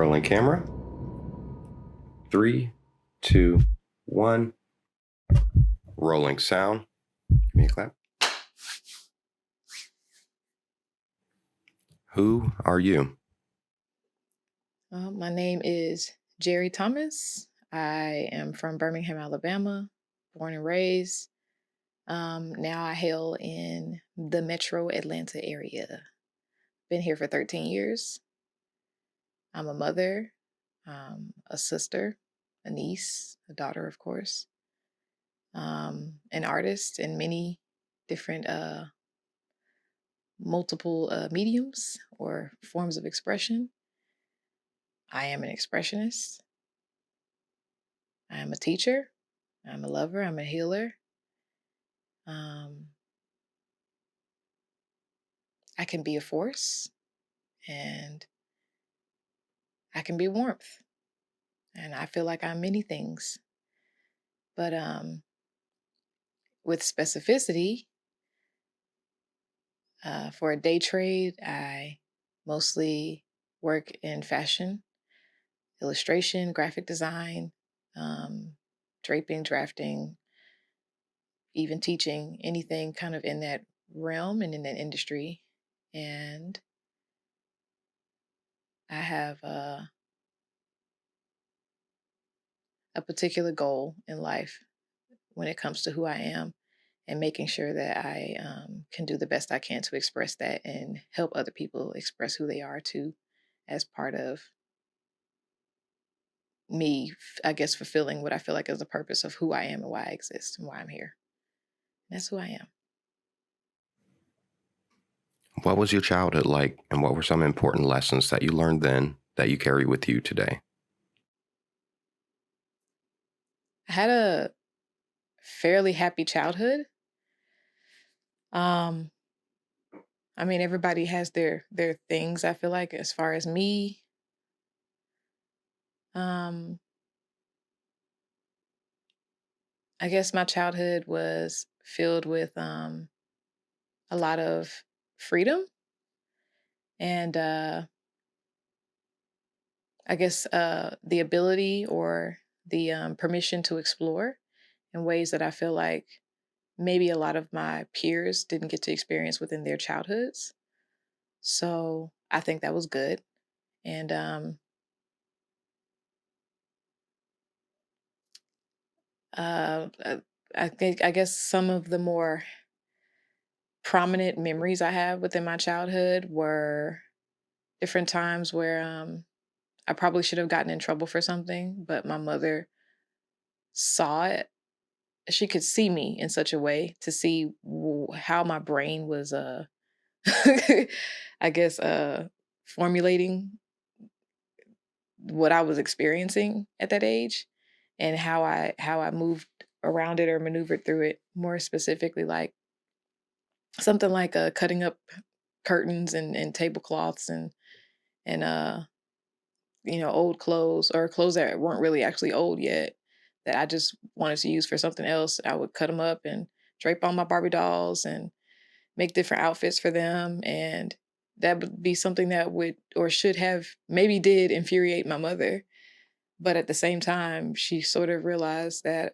Rolling camera. 3, 2, 1. Rolling sound. Give me a clap. Who are you? My name is Jerry Thomas. I am from Birmingham, Alabama, born and raised. Now I hail in the metro Atlanta area. Been here for 13 years. I'm a mother, a sister, a niece, a daughter, of course, an artist in many different multiple mediums or forms of expression. I am an expressionist. I am a teacher. I'm a lover. I'm a healer. Um, I can be a force and I can be warmth. And I feel like I'm many things. But with specificity, for a day trade, I mostly work in fashion, illustration, graphic design, draping, drafting, even teaching, anything kind of in that realm and in that industry. And I have a particular goal in life when it comes to who I am and making sure that I can do the best I can to express that and help other people express who they are too, as part of me, I guess, fulfilling what I feel like is the purpose of who I am and why I exist and why I'm here. That's who I am. What was your childhood like, and what were some important lessons that you learned then that you carry with you today? I had a fairly happy childhood. Um, I mean, everybody has their things. I feel like, as far as me, um, I guess my childhood was filled with a lot of freedom and I guess the ability or the permission to explore in ways that I feel like maybe a lot of my peers didn't get to experience within their childhoods. So I think that was good. And uh, uh, I guess some of the more prominent memories I have within my childhood were different times where I probably should have gotten in trouble for something, but my mother saw it. She could see me in such a way to see how my brain was, I guess, formulating what I was experiencing at that age, and how I moved around it or maneuvered through it. More specifically, like something like cutting up curtains and tablecloths and old clothes or clothes that weren't really actually old yet that I just wanted to use for something else. I would cut them up and drape on my Barbie dolls and make different outfits for them. And that would be something that would or should have maybe did infuriate my mother. But at the same time, she sort of realized that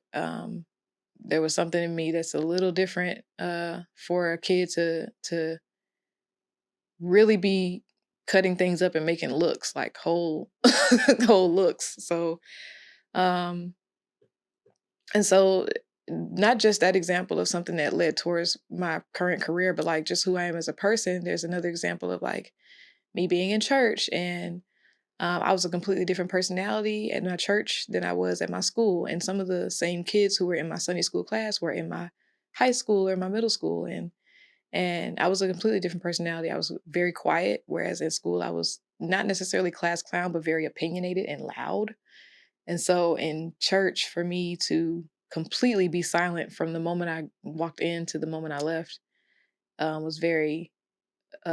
there was something in me that's a little different for a kid to really be cutting things up and making looks like whole whole looks. So um and so not just that example of something that led towards my current career, but like just who I am as a person. There's another example of like me being in church and I was a completely different personality at my church than I was at my school. And some of the same kids who were in my Sunday school class were in my high school or my middle school. And I was a completely different personality. I was very quiet, whereas in school I was not necessarily class clown, but very opinionated and loud. And so in church, for me to completely be silent from the moment I walked in to the moment I left was very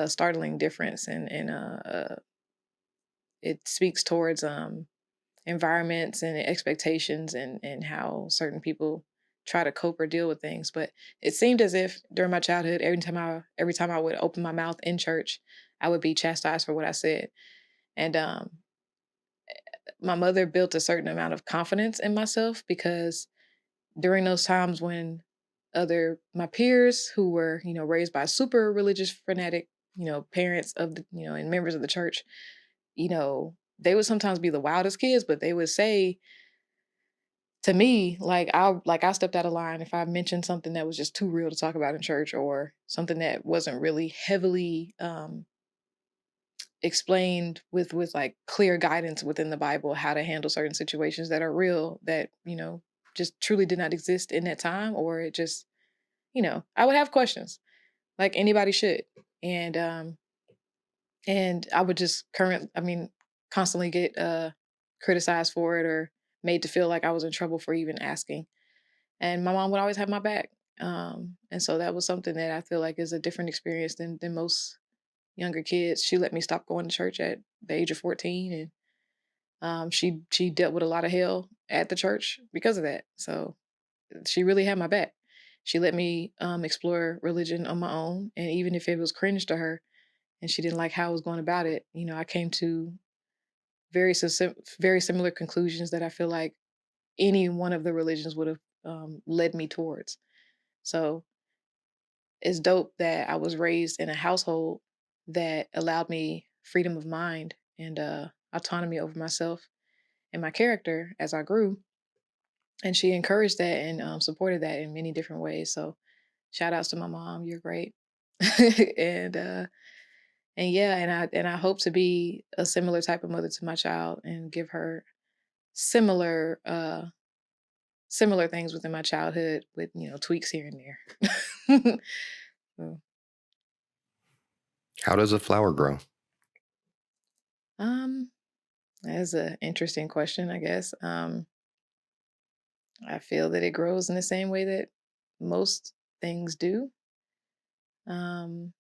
startling difference. And it speaks towards environments and expectations and how certain people try to cope or deal with things. But it seemed as if during my childhood, every time I would open my mouth in church, I would be chastised for what I said. And my mother built a certain amount of confidence in myself because during those times when other my peers who were, raised by super religious fanatic, parents of the, and members of the church, they would sometimes be the wildest kids, but they would say to me, like I stepped out of line if I mentioned something that was just too real to talk about in church or something that wasn't really heavily explained with like clear guidance within the Bible how to handle certain situations that are real that, just truly did not exist in that time or it just, I would have questions like anybody should. And I would just constantly get criticized for it or made to feel like I was in trouble for even asking. And my mom would always have my back. And so that was something that I feel like is a different experience than most younger kids. She let me stop going to church at the age of 14, and she dealt with a lot of hell at the church because of that. So she really had my back. She let me explore religion on my own, and even if it was cringe to her and she didn't like how I was going about it, I came to very similar conclusions that I feel like any one of the religions would have led me towards. So it's dope that I was raised in a household that allowed me freedom of mind and autonomy over myself and my character as I grew. And she encouraged that and supported that in many different ways. So shout outs to my mom. You're great. and and yeah, and I hope to be a similar type of mother to my child and give her similar similar things within my childhood with tweaks here and there. So, How does a flower grow? um, that's an interesting question, I guess. I feel that it grows in the same way that most things do. Um,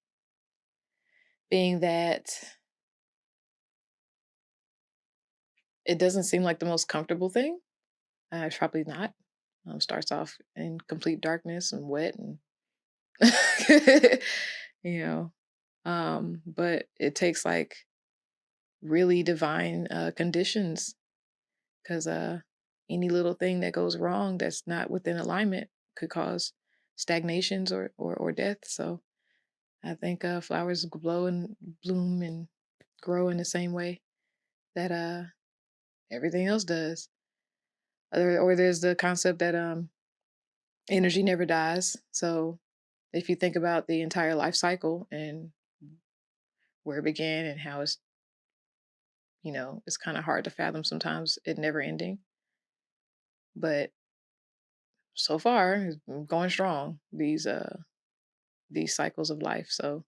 being that it doesn't seem like the most comfortable thing. It's probably not. Starts off in complete darkness and wet and you know but it takes like really divine conditions because any little thing that goes wrong that's not within alignment could cause stagnations or death. So I think flowers blow and bloom and grow in the same way that everything else does. Or there's the concept that energy never dies. So if you think about the entire life cycle and where it began and how it's kind of hard to fathom sometimes it never ending. But so far, it's been going strong, these cycles of life. So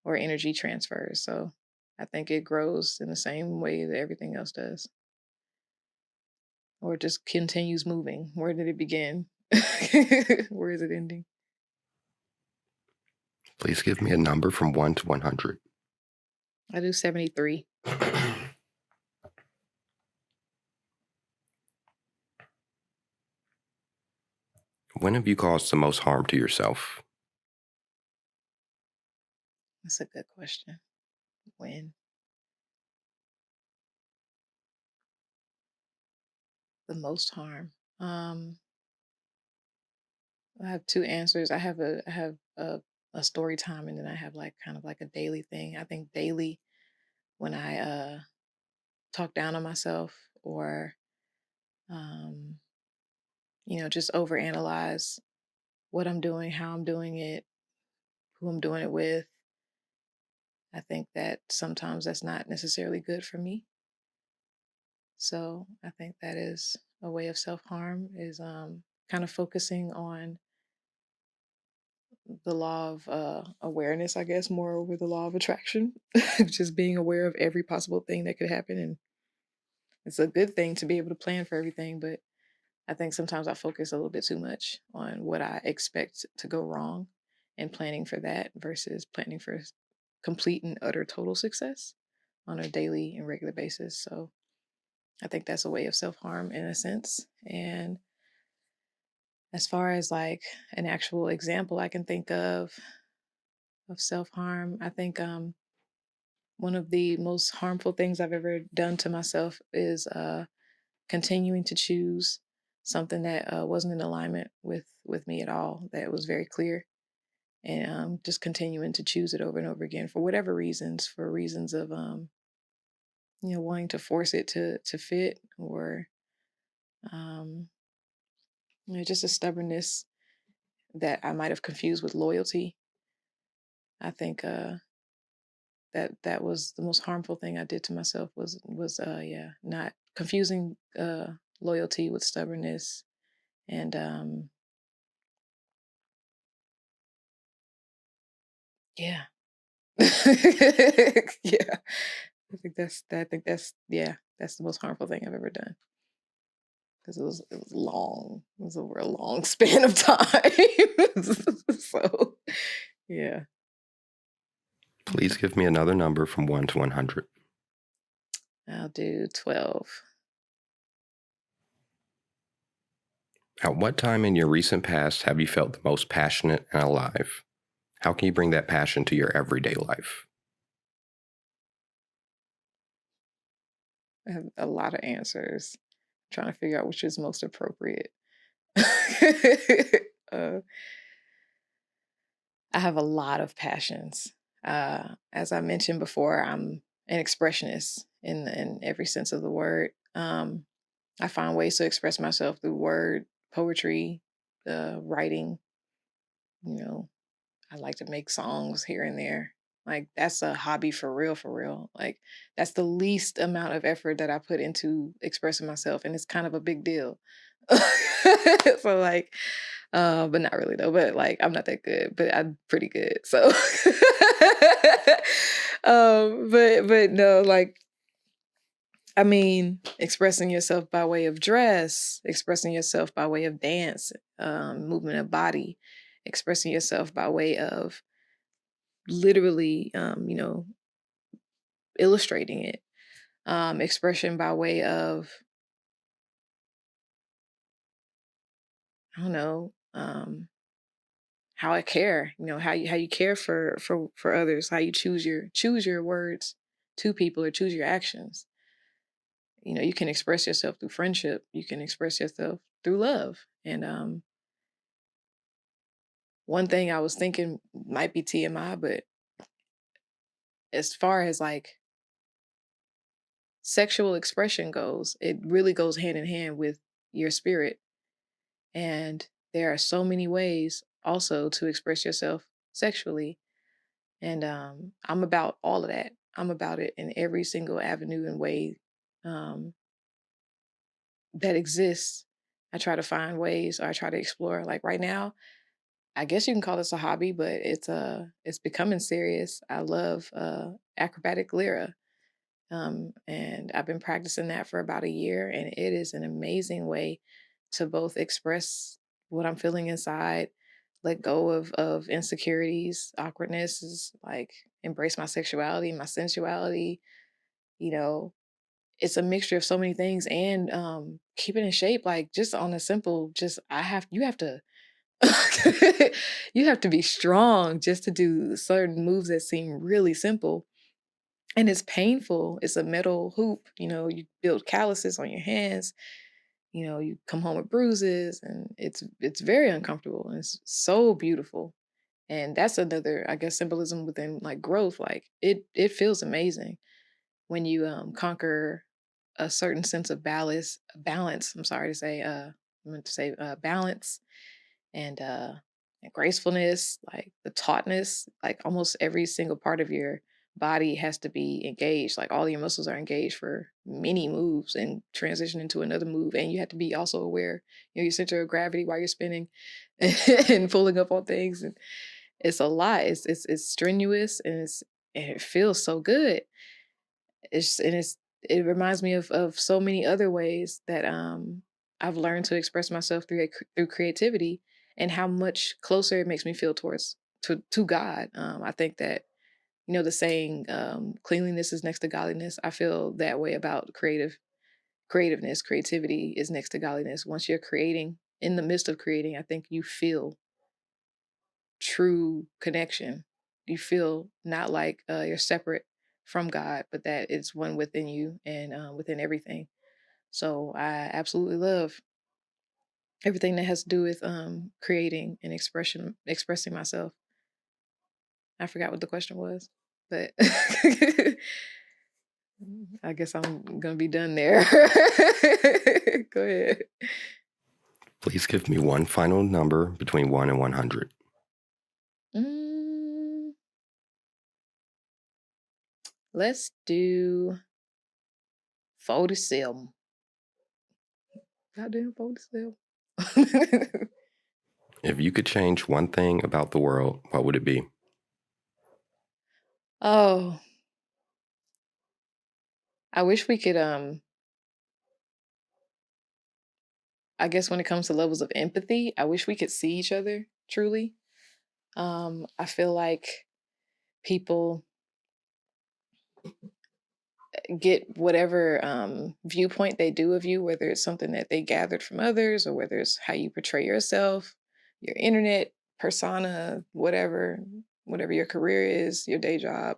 or energy transfers. So I think it grows in the same way that everything else does. Or it just continues moving. Where did it begin? Where is it ending? Please give me a number from 1 to 100. I do 73. When have you caused the most harm to yourself? That's a good question. When? The most harm. I have two answers. I have a story time and then I have like kind of like a daily thing. I think daily when I talk down on myself or um, just overanalyze what I'm doing, how I'm doing it, who I'm doing it with. I think that sometimes that's not necessarily good for me. So I think that is a way of self harm is kind of focusing on the law of awareness, I guess, more over the law of attraction. Just being aware of every possible thing that could happen. And it's a good thing to be able to plan for everything. But I think sometimes I focus a little bit too much on what I expect to go wrong and planning for that versus planning for complete and utter total success on a daily and regular basis. So I think that's a way of self harm in a sense. And as far as like an actual example I can think of self harm, I think One of the most harmful things I've ever done to myself is continuing to choose something that wasn't in alignment with me at all. That was very clear, and just continuing to choose it over and over again for whatever reasons, for reasons of wanting to force it to fit, or um, just a stubbornness that I might have confused with loyalty. I think that was the most harmful thing I did to myself, was yeah, not confusing loyalty with stubbornness. And yeah. Yeah. I think that's yeah, that's the most harmful thing I've ever done, because it was long. It was over a long span of time. So yeah. Please give me another number from 1 to 100. I'll do 12. At what time in your recent past have you felt the most passionate and alive? How can you bring that passion to your everyday life? I have a lot of answers. Trying to figure out which is most appropriate. uh, I have a lot of passions. As I mentioned before, I'm an expressionist in every sense of the word. I find ways to express myself through word, poetry, writing. You know, I like to make songs here and there. Like, that's a hobby for real, for real. Like, that's the least amount of effort that I put into expressing myself, and it's kind of a big deal. So like, but not really though. But like, I'm not that good, but I'm pretty good. So, but no, like, I mean, expressing yourself by way of dress, expressing yourself by way of dance, movement of body, expressing yourself by way of literally, illustrating it, expression by way of, I don't know, how I care, how you care for others, how you choose your words to people or choose your actions. You can express yourself through friendship, you can express yourself through love. And one thing I was thinking might be TMI, but as far as like sexual expression goes, it really goes hand in hand with your spirit. And there are so many ways also to express yourself sexually. And I'm about all of that. I'm about it in every single avenue and way um, that exists. I try to find ways, or I try to explore. Like right now, I guess you can call this a hobby, but it's becoming serious. I love acrobatic lyra. And I've been practicing that for about a year, and it is an amazing way to both express what I'm feeling inside, let go of insecurities, awkwardness, is like embrace my sexuality, my sensuality. You know, it's a mixture of so many things, and keeping in shape, like just on a simple, just you have to. You have to be strong just to do certain moves that seem really simple, and it's painful. It's a metal hoop, you build calluses on your hands, you come home with bruises, and it's very uncomfortable, and it's so beautiful. And that's another, I guess, symbolism within like growth. Like it feels amazing when you conquer a certain sense of balance. I'm sorry to say, I meant to say balance, and gracefulness, like the tautness, like almost every single part of your body has to be engaged. Like all your muscles are engaged for many moves and transition into another move. And you have to be also aware, your center of gravity while you're spinning and pulling up on things. And it's a lot. It's strenuous, and it feels so good. It reminds me of so many other ways that I've learned to express myself through creativity, and how much closer it makes me feel to God. I think that, the saying, cleanliness is next to godliness. I feel that way about creativeness. Creativity is next to godliness. Once you're creating, in the midst of creating, I think you feel true connection. You feel not like you're separate from God, but that it's one within you and within everything. So I absolutely love everything that has to do with creating and expressing myself. I forgot what the question was, but I guess I'm gonna be done there. Go ahead. Please give me one final number between 1 and 100. Mm, let's do 47. Goddamn 47. If you could change one thing about the world, what would it be? Oh, I wish we could I guess when it comes to levels of empathy, I wish we could see each other truly. I feel like people get whatever viewpoint they do of you, whether it's something that they gathered from others or whether it's how you portray yourself, your internet persona, whatever your career is, your day job.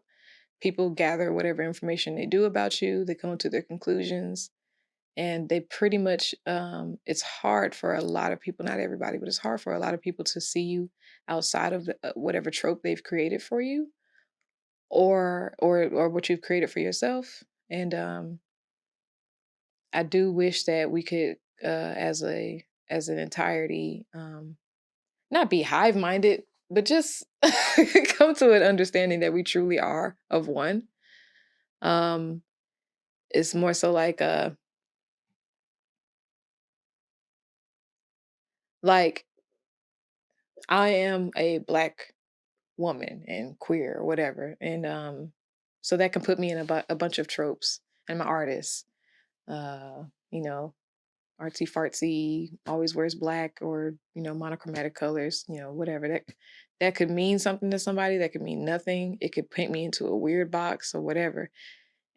People gather whatever information they do about you, they come to their conclusions, and they pretty much it's hard for a lot of people, not everybody, but it's hard for a lot of people to see you outside of whatever trope they've created for you or what you've created for yourself. And I do wish that we could as an entirety not be hive minded, but just come to an understanding that we truly are of one. um it's more so like I am a Black woman and queer or whatever, and so that can put me in a bunch of tropes. And my artist, uh you know, artsy fartsy, always wears black or, you know, monochromatic colors, you know, whatever. That could mean something to somebody, that could mean nothing. It could paint me into a weird box or whatever.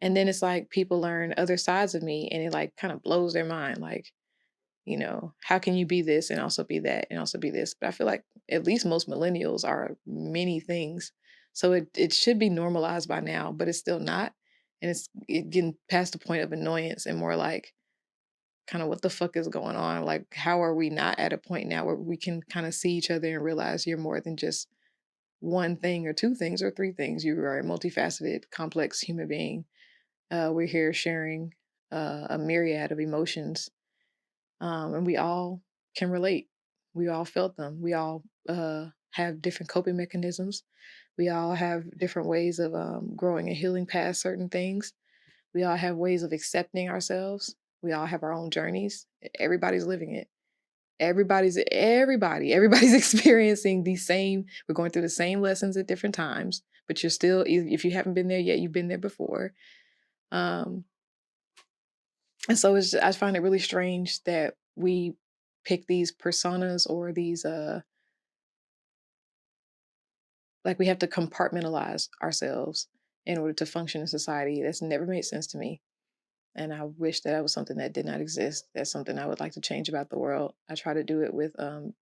And then it's like people learn other sides of me and it like kind of blows their mind. Like, you know, how can you be this and also be that and also be this? But I feel like at least most millennials are many things. So it should be normalized by now, but it's still not. And it getting past the point of annoyance and more like kind of what the fuck is going on? Like, how are we not at a point now where we can kind of see each other and realize you're more than just one thing or two things or three things? You are a multifaceted, complex human being. We're here sharing a myriad of emotions, and we all can relate. We all felt them. We all have different coping mechanisms. We all have different ways of growing and healing past certain things. We all have ways of accepting ourselves. We all have our own journeys. Everybody's living it. Everybody's experiencing the same. We're going through the same lessons at different times, but you're still, if you haven't been there yet, you've been there before. Um, and so I find it really strange that we pick these personas or these like we have to compartmentalize ourselves in order to function in society. That's never made sense to me. And I wish that was something that did not exist. That's something I would like to change about the world. I try to do it with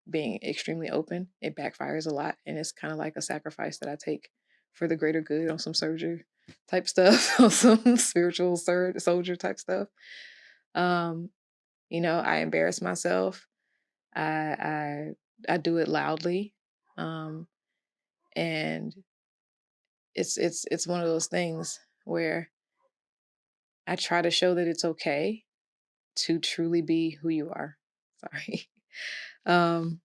being extremely open. It backfires a lot, and it's kind of like a sacrifice that I take for the greater good on some soldier type stuff, on some spiritual soldier type stuff. Um, you know, I embarrass myself. I I do it loudly, um, and it's one of those things where I try to show that it's okay to truly be who you are. Sorry. Um,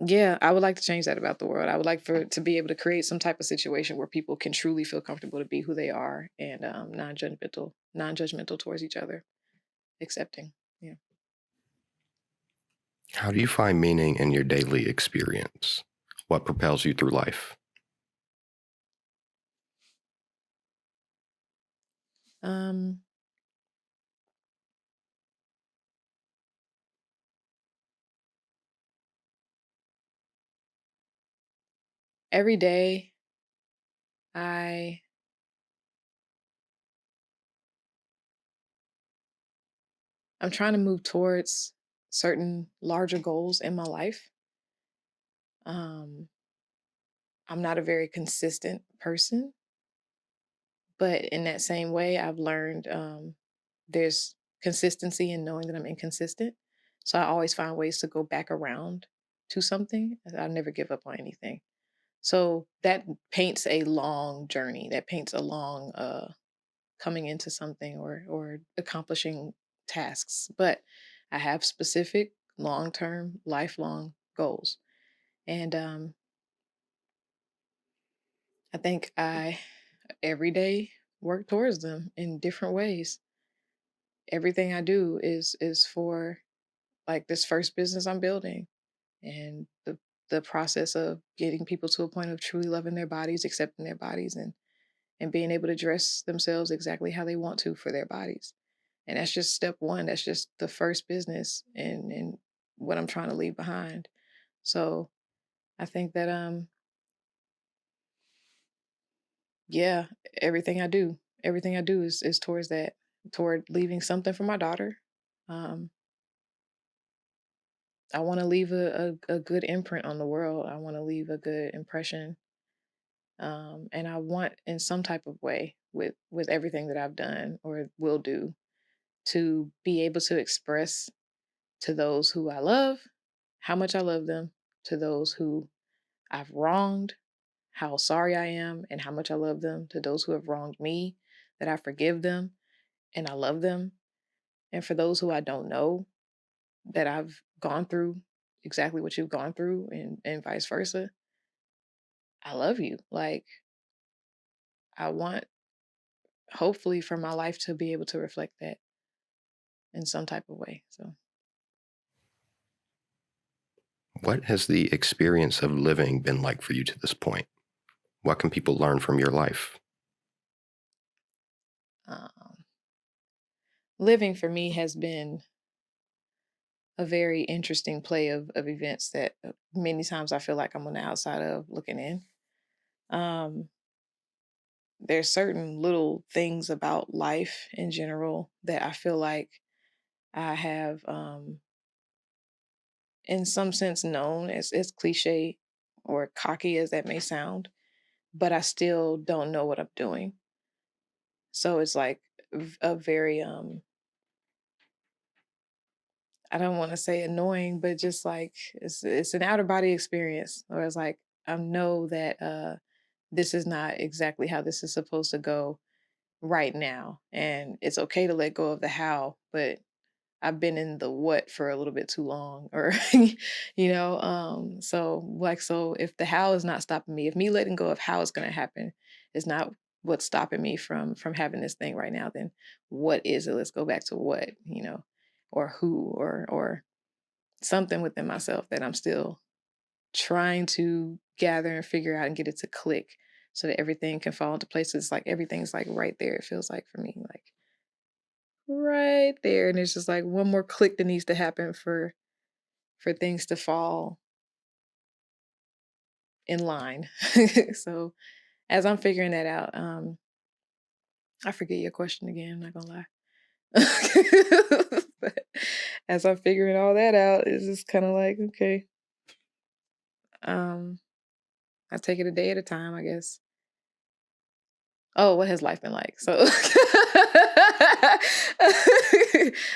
yeah, I would like to change that about the world. I would like for to be able to create some type of situation where people can truly feel comfortable to be who they are and non-judgmental towards each other, accepting. Yeah. How do you find meaning in your daily experience? What propels you through life? Um, every day I I'm trying to move towards certain larger goals in my life. Um, I'm not a very consistent person, but in that same way, I've learned there's consistency in knowing that I'm inconsistent. So I always find ways to go back around to something. I never give up on anything. So that paints a long journey. That paints a long coming into something or accomplishing tasks. But I have specific long term, lifelong goals, and I think I every day work towards them in different ways. Everything I do is for like this first business I'm building and the process of getting people to a point of truly loving their bodies, accepting their bodies and being able to dress themselves exactly how they want to for their bodies. And that's just step one. That's just the first business and what I'm trying to leave behind. So I think that yeah, everything I do is towards that, toward leaving something for my daughter. Um, I want to leave a good imprint on the world. I want to leave a good impression. And I want in some type of way with everything that I've done or will do to be able to express to those who I love how much I love them, to those who I've wronged, how sorry I am and how much I love them, to those who have wronged me, that I forgive them and I love them. And for those who I don't know, that I've gone through exactly what you've gone through and vice versa. I love you. Like, I want, hopefully, for my life to be able to reflect that in some type of way. So, What has the experience of living been like for you to this point? What can people learn from your life? um, living for me has been a very interesting play of events that many times I feel like I'm on the outside of looking in. Um, there's certain little things about life in general that I feel like I have, in some sense, known as cliche or cocky as that may sound, but I still don't know what I'm doing. So it's like a very, I don't want to say annoying, but just like it's an outer body experience, or it's like I know that this is not exactly how this is supposed to go right now, and it's okay to let go of the how, but I've been in the what for a little bit too long or so like so if the how is not stopping me, if me letting go of how it's going to happen is not what's stopping me from having this thing right now, then what is it? Let's go back to what, or who or something within myself that I'm still trying to gather and figure out and get it to click so that everything can fall into place. It's like everything's like right there, it feels like for me, like right there, and it's just like one more click that needs to happen for things to fall in line. So as I'm figuring that out, I forget your question again, I'm not gonna lie. But as I'm figuring all that out, it's just kind of like, okay, um, I take it a day at a time, I guess. Oh, what has life been like? So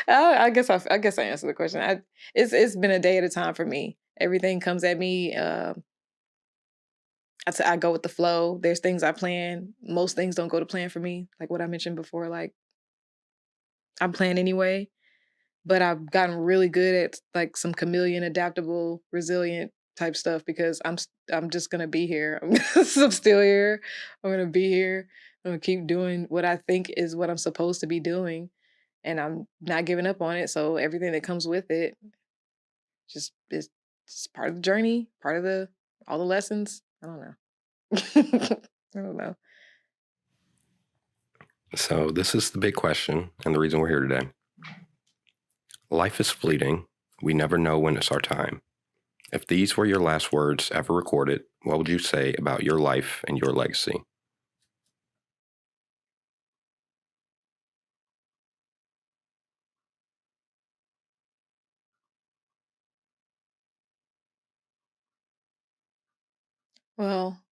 I guess I answered the question. It's been a day at a time for me. Everything comes at me. I go with the flow. There's things I plan. Most things don't go to plan for me. Like what I mentioned before, like I'm plan anyway, but I've gotten really good at like some chameleon, adaptable, resilient type stuff because I'm just gonna be here. I'm still here. I'm gonna be here. I'm gonna keep doing what I think is what I'm supposed to be doing, and I'm not giving up on it. So everything that comes with it just is just part of the journey, part of the all the lessons. I don't know. I don't know. So, this is the big question and the reason we're here today. Life is fleeting. We never know when it's our time. If these were your last words ever recorded, what would you say about your life and your legacy? Well,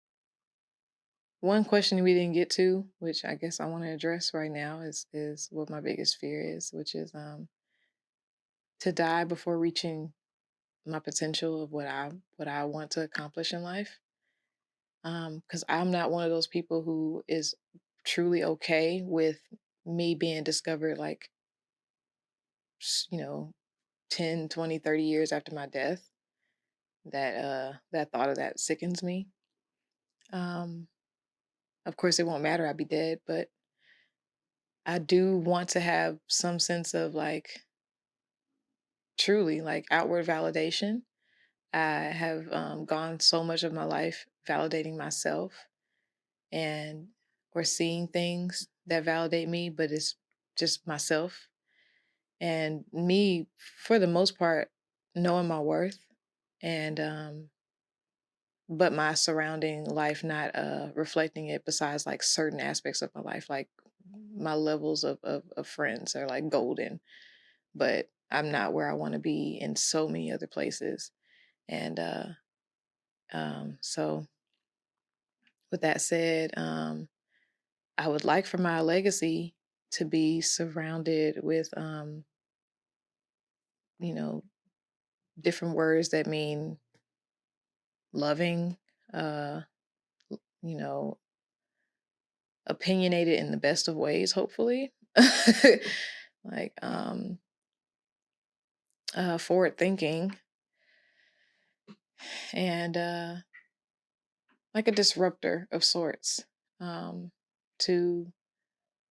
one question we didn't get to, which I guess I want to address right now, is what my biggest fear is, which is to die before reaching my potential of what I want to accomplish in life. Because I'm not one of those people who is truly okay with me being discovered like, you know, 10, 20, 30 years after my death. That thought of that sickens me. Um, of course, it won't matter. I'll be dead, but I do want to have some sense of like truly like outward validation. I have gone so much of my life validating myself and or seeing things that validate me, but it's just myself and me for the most part knowing my worth and but my surrounding life not reflecting it besides like certain aspects of my life like my levels of friends are like golden but I'm not where I want to be in so many other places and so with that said I would like for my legacy to be surrounded with you know different words that mean loving uh you know opinionated in the best of ways hopefully like forward thinking and like a disruptor of sorts to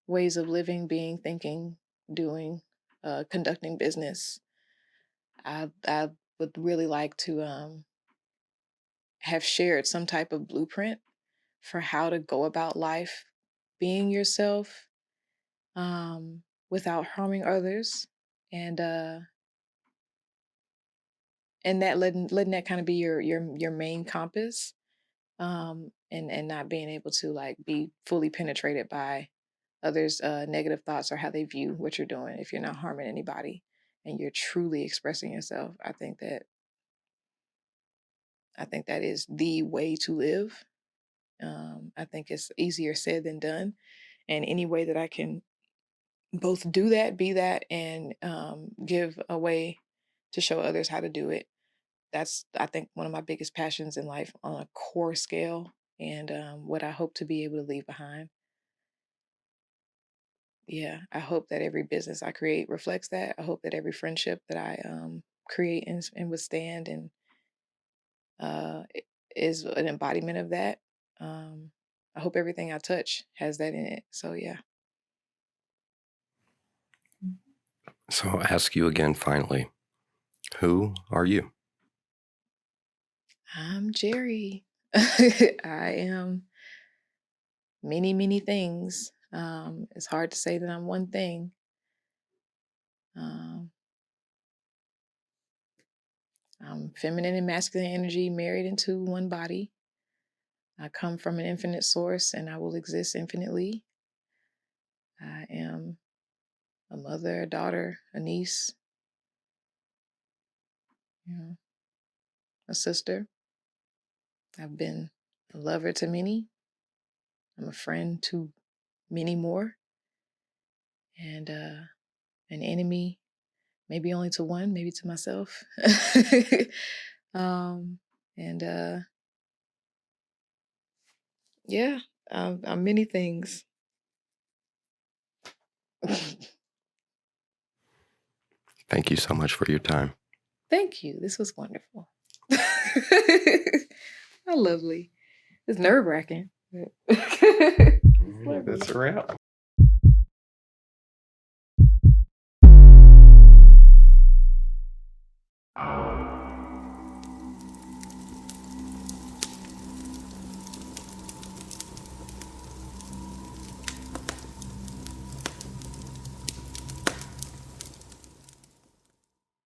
ways of living being thinking doing conducting business I would really like to have shared some type of blueprint for how to go about life being yourself without harming others and uh and that letting that kind of be your main compass and not being able to like be fully penetrated by others negative thoughts or how they view what you're doing if you're not harming anybody and you're truly expressing yourself. I think that is the way to live. I think it's easier said than done, and any way that I can both do that, be that, and give a way to show others how to do it. That's I think one of my biggest passions in life on a core scale, and what I hope to be able to leave behind. Yeah, I hope that every business I create reflects that. I hope that every friendship that I create and withstand and is an embodiment of that. Um, I hope everything I touch has that in it. So yeah. So I'll ask you again finally, who are you? I'm Jerry. I am many, many things. It's hard to say that I'm one thing. Um, I'm feminine and masculine energy married into one body. I come from an infinite source and I will exist infinitely. I am a mother, a daughter, a niece, you know, a sister. I've been a lover to many. I'm a friend to many more. And an enemy, maybe only to one, maybe to myself. um, and yeah, I'm many things. Thank you so much for your time. Thank you. This was wonderful. How lovely. It's nerve wracking. That's a wrap.